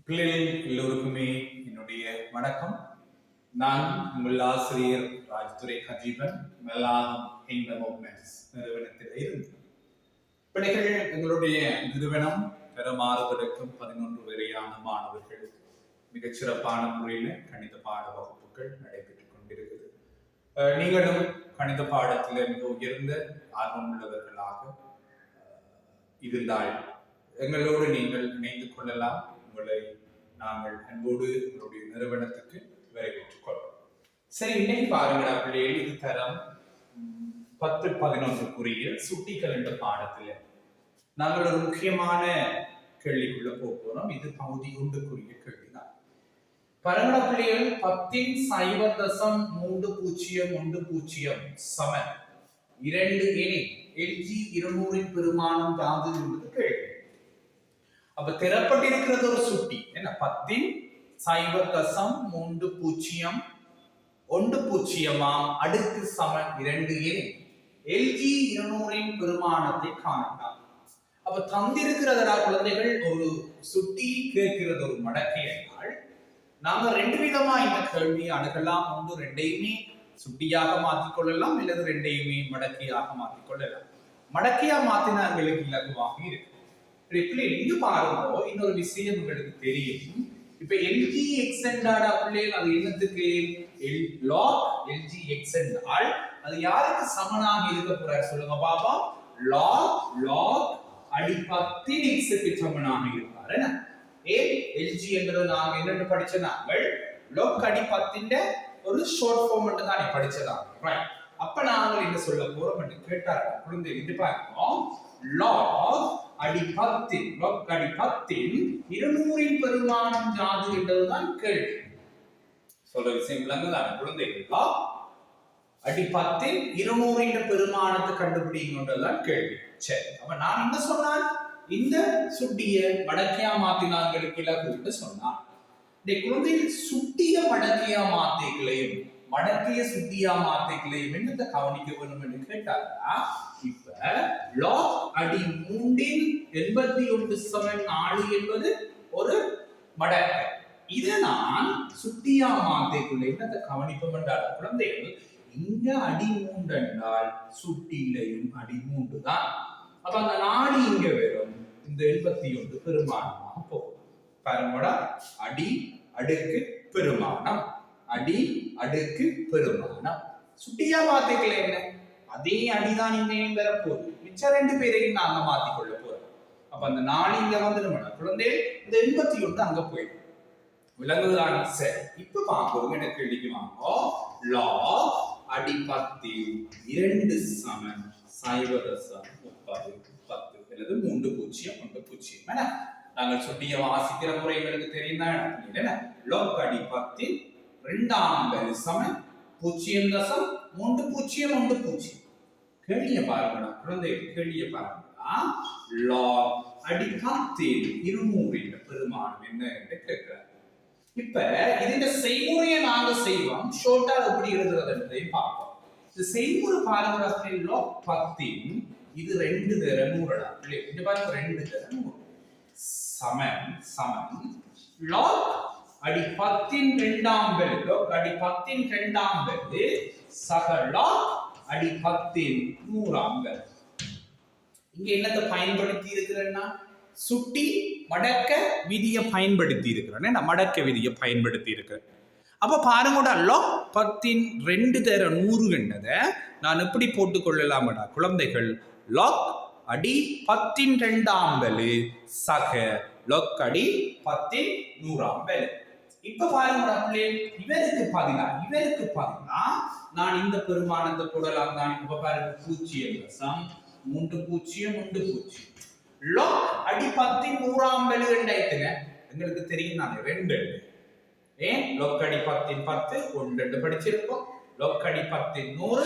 பிள்ளைகள் எல்லோருக்குமே என்னுடைய வணக்கம். நான் உங்கள் ஆசிரியர் ராஜ்துரை ஹஜீபன், மெலாகம் கிங்டம் ஆஃப் மென்ஸ் நிறுவனத்தில் இருந்து. பிள்ளைகள், எங்களுடைய நிறுவனம் பெறமாறுவதற்கும் 11 வரையான மாணவர்களுக்கு மிகச் சிறப்பான முறையில் கணித பாட வகுப்புகள் நடைபெற்றுக் கொண்டிருக்கிறது. நீங்களும் கணித பாடத்தில் மிக உயர்ந்த ஆர்வம் உள்ளவர்களாக இருந்தால் எங்களோடு நீங்கள் இணைந்து கொள்ளலாம். உங்களை நாங்கள் அன்போடு உங்களுடைய நிறுவனத்துக்கு வரவேற்றுக் கொள்வோம். சரி, இன்னைக்கு பாருங்களா பிள்ளைகள், இது தரம் 10-11 சுட்டிகள் என்ற பாடத்துல நாங்கள் ஒரு முக்கியமான கேள்விக்குள்ள போகிறோம். இது பகுதி 1 கேள்விதான். பாருங்களா பிள்ளைகள், 10.0.3010 சமன் 2 எனில் LG 200 பெருமானம் யாது என்பது கேள்வி. அப்ப திறப்பட்டிருக்கிறது ஒரு சுட்டி என்ன, 10.0.3010 அடுக்கு சமன் 2 எனில் LG 200 பெருமானத்தை காணலாம். அப்ப தந்திருக்கிறதா குழந்தைகள், ஒரு சுட்டி கேட்கிறது ஒரு மடக்கை என்றால் நாங்க 2 விதமா இந்த கேள்வியை அணுகலாம். ஒன்று 2ஐயுமே சுட்டியாக மாற்றிக்கொள்ளலாம், அல்லது 2ஐயுமே மடக்கையாக மாற்றிக்கொள்ளலாம். மடக்கையா மாத்தினா எங்களுக்கு இலகுவாக இருக்கு. இங்க பாருங்க, இன்னொரு விஷயம் உங்களுக்கு தெரியும். இப்ப LG x என்றால் பிள்ளைகள் அது என்னத்துக்கு log LG x என்றால் அது யாருக்கு சமனாக இருக்க போறார் சொல்லுங்க பாப்பா. log அடி 10 x க்கு சமனாக இருப்பார். என்ன LG என்றது நாங்க என்னன்னு படிச்ச நாங்கள் log அடி 10 ஒரு ஷார்ட் ஃபார்ம் என்று தான் படிச்சதாம். ரைட். அப்ப நாங்க என்ன சொல்ல போறோம் என்று கேட்டார் குழந்தை. இது பாருங்க, log அடி 10 log அடி 10 200 பெருமானம் யாது என்றதுதான் கேள்வி. சொல்ற விஷயம் விளங்குதான் குழந்தைகள். log அடி 10 200 பெருமானத்தை கண்டுபிடிங்கன்றதுதான் கேள்வி. சரி, அப்ப நான் என்ன சொன்னான், இந்த சுட்டிய மடக்கையா மாத்தினாங்களுக்கு இலகுன்னு சொன்னான். இந்த குழந்தைகள் சுட்டிய மடக்கையா மாத்திகளையும் மடக்கைய சுட்டியா மாத்திகளையும் என்னத்தை கவனிக்க வேண்டும் என்று கேட்டாங்கன்னா, இப்ப log அடி 3 என்பது ஒரு மடக்கை. இதை நான் சுட்டியா மாத்திக்குள்ள என்னத்தை கவனிப்போம் என்றால் குழந்தைகள், இங்க அடி 3 என்றால் சுட்டியிலையும் அடி 3 தான். அப்ப அந்த 4 இங்க வரும், இந்த 81 பெருமானமாக போகும். பாருங்கடா, அடி அடுக்கு பெருமானம், அடி அடுக்கு பெருமானம். சுட்டியா மாத்திக்கல என்ன, அதே அடிதான் இங்கேயும் வரப்போகுது. மிச்ச 2 பேரையும் நாங்க மாத்திக்கொள்ள போறோம். அப்ப அந்த 4 இங்க வந்துடும் குழந்தை, இந்த 81 அங்க போயிடும். விலங்குதான். சரி, இப்ப பார்ப்போம். என்ன கேள்விக்கு வாங்கோ. log அடி 10 2 சமன் 0.30 அல்லது 3.0.1. நாங்கள் சுட்டிய வாசிக்கிற முறை எங்களுக்கு தெரியும். log அடி 10 2 சமன் 0.3.1. கேள்விய பாருங்க குழந்தை, கேள்விய பாருங்க. log அடி 10 200 பெருமானம் என்ன என்று கேட்கிறார். இப்ப இந்த செய்முறையை நாங்க செய்வோம். ஷார்ட்டா எப்படி எழுதுறது என்பதையும் பார்ப்போம். இந்த செய்முறை பாருங்க, log 10 இது 2 தர 100. இது பாருங்க, 2 தர 100 சமன் log அடி 10 2ஆம் பெரு, log அடி 10 2ஆம் பெரு சக log அடி 10 100ஆம் பெரு. இங்க என்னத்தை பயன்படுத்தி இருக்கிறேன்னா, சுட்டி மடக்க விதியை பயன்படுத்தி இருக்கிறேன். மடக்க விதியை பயன்படுத்தி இருக்கிறேன். அப்ப பாருங்கடா, log 10 2 தர 100 என்றதை நான் எப்படி போட்டுக் கொள்ளலாம்டா குழந்தைகள். log அடி 10 2ஆம் பெரு சக log அடி 10 100ஆம் பெரு. இப்ப பாருங்கடா பிள்ளை, இவருக்கு பதிலா நான் இந்த பெருமானத்தை போடலாம் தான். இப்ப பாருங்க, 0.3.1. log அடி 10 100ஆம் பெரு என்றாயிட்டுங்க. எங்களுக்கு தெரியும் தானே 2. ஏன் log அடி 10 10 1 படிச்சிருப்போம். log அடி 10 100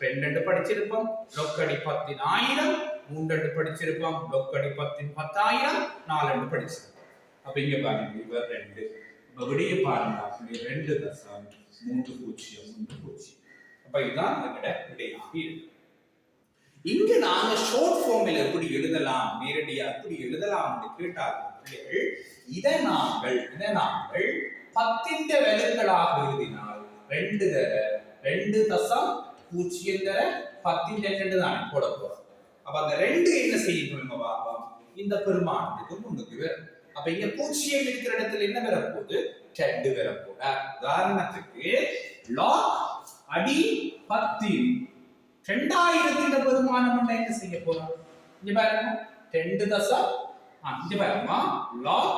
2 படிச்சிருப்போம். log அடி 10 1000 3 படிச்சிருப்போம். log அடி 10 10000 4 படிச்சிருப்போம். அப்ப இங்க பாருங்க, இவர் 2 விடிய பாருங்க, 2.3.1. அப்ப இதுதான் எங்கட விடையாக இருக்கு. இங்க நாங்க ஷார்ட் ஃபார்ம்ல எப்படி எழுதலாம், நேரடியா எப்படி எழுதலாம் என்று கேட்டார்கள் பிள்ளைகள். இதை நாங்கள் 10 வெளுக்களாக எழுதினால் 2 தசம் 0 தர 10 தான் போட போறோம். அப்ப அந்த 2 என்ன செய்யணும் பாப்போம், இந்த பெருமானத்துக்கு முன்னுக்கு வரும். அப்ப இங்க 0 இருக்கிற இடத்துல என்ன வரப்போகுது, 2 வரப்போகுது. உதாரணத்துக்கு log அடி 10 2000 பெருமானம் என்ன செய்ய போறோம், இங்க பாருங்க 2 தசம் இங்க பாருங்க log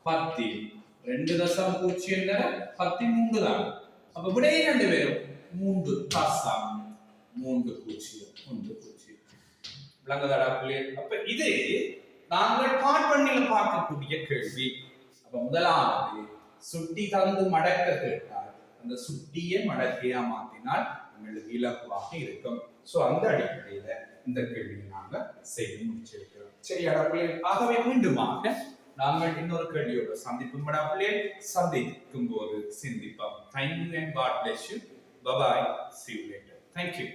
10 2 தசம் 0 தர 13 தான். அப்ப விடைய 2 வரும் 3 தசம் 30 விளங்குதாடா பிள்ளை? அப்ப இது நாங்கள் பாட்பண்ணில பார்க்கக்கூடிய கேள்வி. அப்ப முதலாவது சுட்டி தந்து மடக்க கேட்டால் அந்த சுட்டியை மடக்கையா மாத்தினால் உங்களுக்கு இலகுவாக இருக்கும். சோ அந்த அடிப்படையில இந்த கேள்வியை நாங்க செய்து முடிச்சிருக்கிறோம். சரியாடா பிள்ளை? ஆகவே மீண்டுமாக நாங்கள் இன்னொரு கேள்வியோட சந்திக்கும் போது சிந்திப்போம். Thank you and God bless you. Bye bye. See you later. Thank you.